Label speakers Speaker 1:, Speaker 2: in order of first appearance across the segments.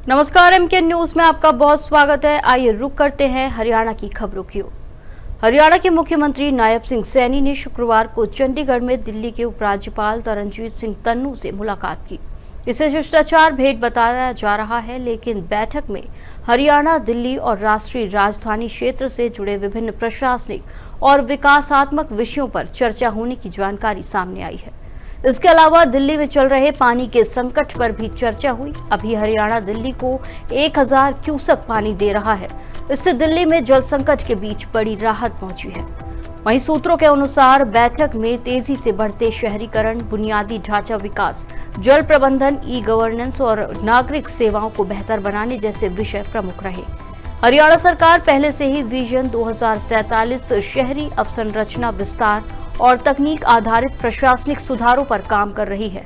Speaker 1: नमस्कार, MK news में आपका बहुत स्वागत है। आइए रुक करते हैं हरियाणा की खबरों की ओर। हरियाणा के मुख्यमंत्री नायब सिंह सैनी ने शुक्रवार को चंडीगढ़ में दिल्ली के उपराज्यपाल तरनजीत सिंह तन्नू से मुलाकात की। इसे शिष्टाचार भेंट बताया जा रहा है, लेकिन बैठक में हरियाणा, दिल्ली और राष्ट्रीय राजधानी क्षेत्र से जुड़े विभिन्न प्रशासनिक और विकासात्मक विषयों पर चर्चा होने की जानकारी सामने आई है। इसके अलावा दिल्ली में चल रहे पानी के संकट पर भी चर्चा हुई। अभी हरियाणा दिल्ली को 1000 क्यूसेक पानी दे रहा है। इससे दिल्ली में जल संकट के बीच बड़ी राहत पहुंची है। वहीं सूत्रों के अनुसार बैठक में तेजी से बढ़ते शहरीकरण, बुनियादी ढांचा विकास, जल प्रबंधन, ई गवर्नेंस और नागरिक सेवाओं को बेहतर बनाने जैसे विषय प्रमुख रहे। हरियाणा सरकार पहले से ही विजन 2047 शहरी अवसंरचना विस्तार और तकनीक आधारित प्रशासनिक सुधारों पर काम कर रही है,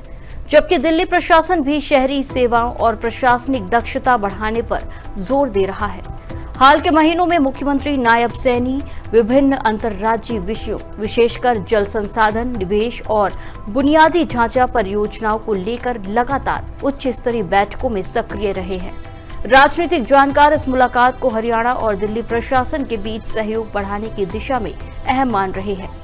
Speaker 1: जबकि दिल्ली प्रशासन भी शहरी सेवाओं और प्रशासनिक दक्षता बढ़ाने पर जोर दे रहा है। हाल के महीनों में मुख्यमंत्री नायब सैनी विभिन्न अंतर्राज्यीय विषयों, विशेषकर जल संसाधन, निवेश और बुनियादी ढांचा परियोजनाओं को लेकर लगातार उच्च स्तरीय बैठकों में सक्रिय रहे हैं। राजनीतिक जानकार इस मुलाकात को हरियाणा और दिल्ली प्रशासन के बीच सहयोग बढ़ाने की दिशा में अहम मान रहे हैं।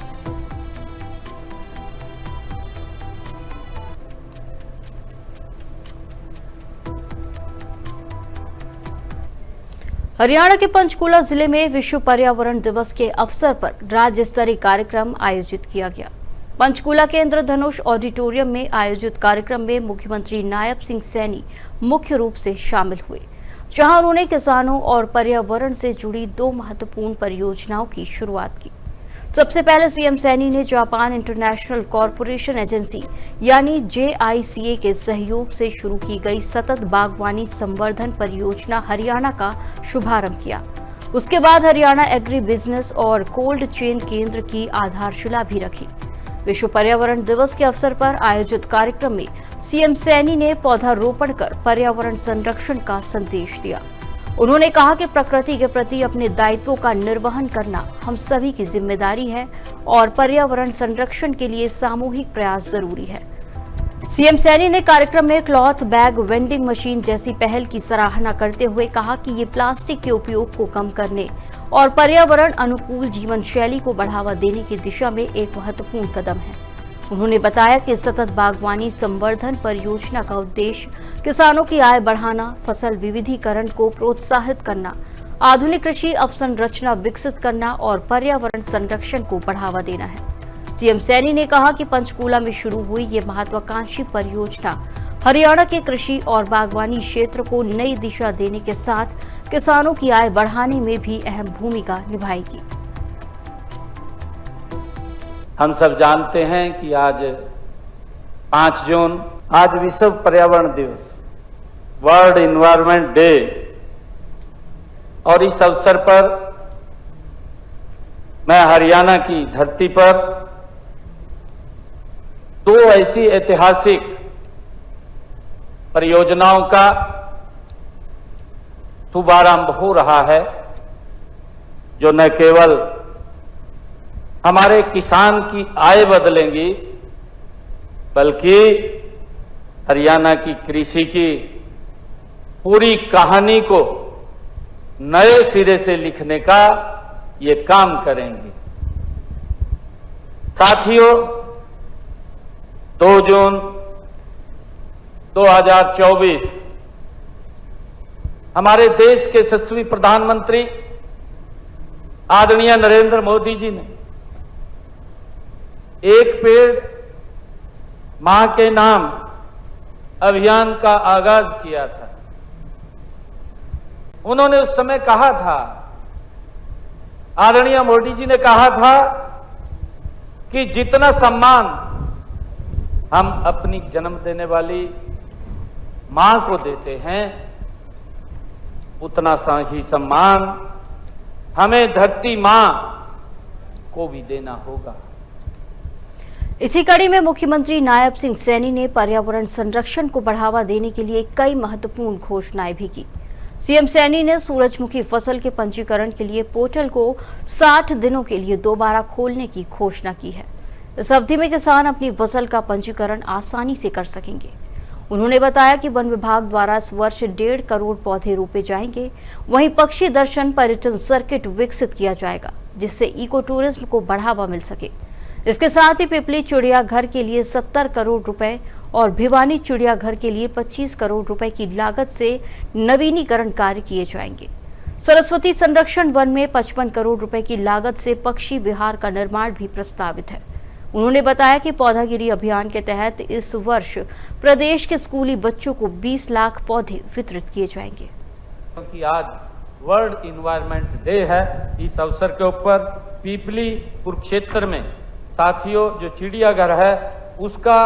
Speaker 1: हरियाणा के पंचकूला जिले में विश्व पर्यावरण दिवस के अवसर पर राज्य स्तरीय कार्यक्रम आयोजित किया गया। पंचकूला के इंद्रधनुष ऑडिटोरियम में आयोजित कार्यक्रम में मुख्यमंत्री नायब सिंह सैनी मुख्य रूप से शामिल हुए, जहां उन्होंने किसानों और पर्यावरण से जुड़ी 2 महत्वपूर्ण परियोजनाओं की शुरुआत की। सबसे पहले सीएम सैनी ने जापान इंटरनेशनल कॉरपोरेशन एजेंसी यानी JICA के सहयोग से शुरू की गई सतत बागवानी संवर्धन परियोजना हरियाणा का शुभारंभ किया। उसके बाद हरियाणा एग्री बिजनेस और कोल्ड चेन केंद्र की आधारशिला भी रखी। विश्व पर्यावरण दिवस के अवसर पर आयोजित कार्यक्रम में सीएम सैनी ने पौधारोपण कर पर्यावरण संरक्षण का संदेश दिया। उन्होंने कहा कि प्रकृति के प्रति अपने दायित्वों का निर्वहन करना हम सभी की जिम्मेदारी है और पर्यावरण संरक्षण के लिए सामूहिक प्रयास जरूरी है। सीएम सैनी ने कार्यक्रम में क्लॉथ बैग वेंडिंग मशीन जैसी पहल की सराहना करते हुए कहा कि ये प्लास्टिक के उपयोग को कम करने और पर्यावरण अनुकूल जीवन शैली को बढ़ावा देने की दिशा में एक महत्वपूर्ण कदम है। उन्होंने बताया कि सतत बागवानी संवर्धन परियोजना का उद्देश्य किसानों की आय बढ़ाना, फसल विविधीकरण को प्रोत्साहित करना, आधुनिक कृषि अवसंरचना विकसित करना और पर्यावरण संरक्षण को बढ़ावा देना है। सीएम सैनी ने कहा कि पंचकूला में शुरू हुई ये महत्वाकांक्षी परियोजना हरियाणा के कृषि और बागवानी क्षेत्र को नई दिशा देने के साथ किसानों की आय बढ़ाने में भी अहम भूमिका निभाएगी।
Speaker 2: हम सब जानते हैं कि आज 5 जून आज विश्व पर्यावरण दिवस, वर्ल्ड एनवायरनमेंट डे, और इस अवसर पर मैं हरियाणा की धरती पर 2 ऐसी ऐतिहासिक परियोजनाओं का शुभारंभ हो रहा है जो न केवल हमारे किसान की आय बदलेंगी बल्कि हरियाणा की कृषि की पूरी कहानी को नए सिरे से लिखने का ये काम करेंगी। साथियों, 2 जून 2024 हमारे देश के यशस्वी प्रधानमंत्री आदरणीय नरेंद्र मोदी जी ने एक पेड़ मां के नाम अभियान का आगाज किया था। उन्होंने उस समय कहा था, आदरणीय मोदी जी ने कहा था कि जितना सम्मान हम अपनी जन्म देने वाली मां को देते हैं, उतना सा ही सम्मान हमें धरती मां को भी देना होगा।
Speaker 1: इसी कड़ी में मुख्यमंत्री नायब सिंह सैनी ने पर्यावरण संरक्षण को बढ़ावा देने के लिए कई महत्वपूर्ण घोषणाएं भी की। सीएम सैनी ने सूरजमुखी फसल के पंजीकरण के लिए पोर्टल को 60 दिनों के लिए दोबारा खोलने की घोषणा की है। इस अवधि में किसान अपनी फसल का पंजीकरण आसानी से कर सकेंगे। उन्होंने बताया कि वन विभाग द्वारा इस वर्ष 1.5 करोड़ पौधे रोपे जाएंगे। वहीं पक्षी दर्शन पर्यटन सर्किट विकसित किया जाएगा, जिससे इको टूरिज्म को बढ़ावा मिल सके। इसके साथ ही पिपली चिड़ियाघर के लिए 70 करोड़ रुपए और भिवानी चिड़ियाघर के लिए 25 करोड़ रुपए की लागत से नवीनीकरण कार्य किए जाएंगे। सरस्वती संरक्षण वन में 55 करोड़ रुपए की लागत से पक्षी विहार का निर्माण भी प्रस्तावित है। उन्होंने बताया कि पौधागिरी अभियान के तहत इस वर्ष प्रदेश के स्कूली बच्चों को 20 लाख पौधे वितरित किए जाएंगे।
Speaker 2: क्योंकि आज वर्ल्ड इन्वायरमेंट डे है, इस अवसर के ऊपर पीपली कुरुक्षेत्र में साथियों जो चिड़ियाघर है उसका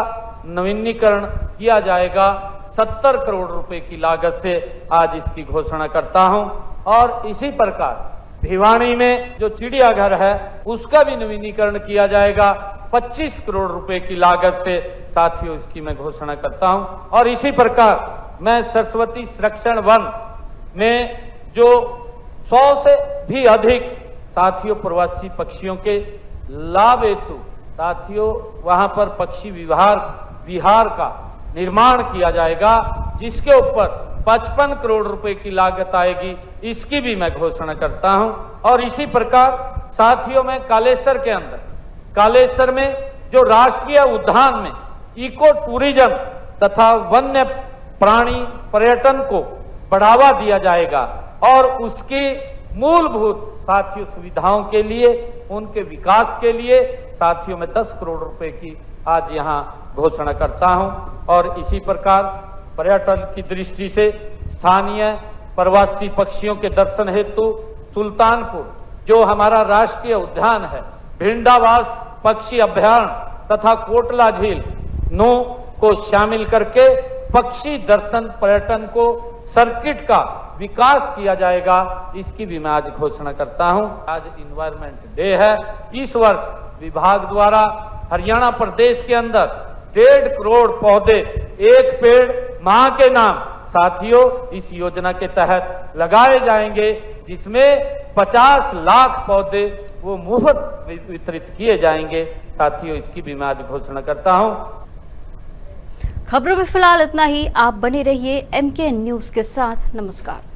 Speaker 2: नवीनीकरण किया जाएगा। 70 करोड़ रुपए की लागत से आज इसकी घोषणा करता हूं। और इसी प्रकार भिवानी में जो चिड़ियाघर है उसका भी नवीनीकरण किया जाएगा 25 करोड़ रुपए की लागत से। साथियों इसकी मैं घोषणा करता हूं। और इसी प्रकार मैं सरस्वती संरक्षण वन में जो 100 से भी अधिक साथियों प्रवासी पक्षियों के लाभ हेतु साथियों वहां पर पक्षी विहार का निर्माण किया जाएगा, जिसके ऊपर 55 करोड़ रुपए की लागत आएगी। इसकी भी मैं घोषणा करता हूं। और इसी प्रकार साथियों में कालेश्वर में जो राष्ट्रीय उद्यान में इको टूरिज्म तथा वन्य प्राणी पर्यटन को बढ़ावा दिया जाएगा और उसकी मूलभूत साथियों सुविधाओं के लिए, उनके विकास के लिए साथियों में 10 करोड़ रुपए की आज यहां घोषणा करता हूं। और इसी प्रकार पर्यटन की दृष्टि से स्थानीय प्रवासी पक्षियों के दर्शन हेतु सुल्तानपुर जो हमारा राष्ट्रीय उद्यान है, भिंडावास पक्षी अभ्यारण्य तथा कोटला झील नो को शामिल करके पक्षी दर्शन पर्यटन को सर्किट का विकास किया जाएगा। इसकी भी मैं आज घोषणा करता हूं। आज इन्वायरमेंट डे है। इस वर्ष विभाग द्वारा हरियाणा प्रदेश के अंदर 1.5 करोड़ पौधे एक पेड़ मां के नाम साथियों इस योजना के तहत लगाए जाएंगे, जिसमें 50 लाख पौधे वो मुफ्त वितरित किए जाएंगे। साथियों इसकी भी मैं आज घोषणा करता हूं।
Speaker 1: खबरों में फिलहाल इतना ही। आप बने रहिए MKN न्यूज के साथ। नमस्कार।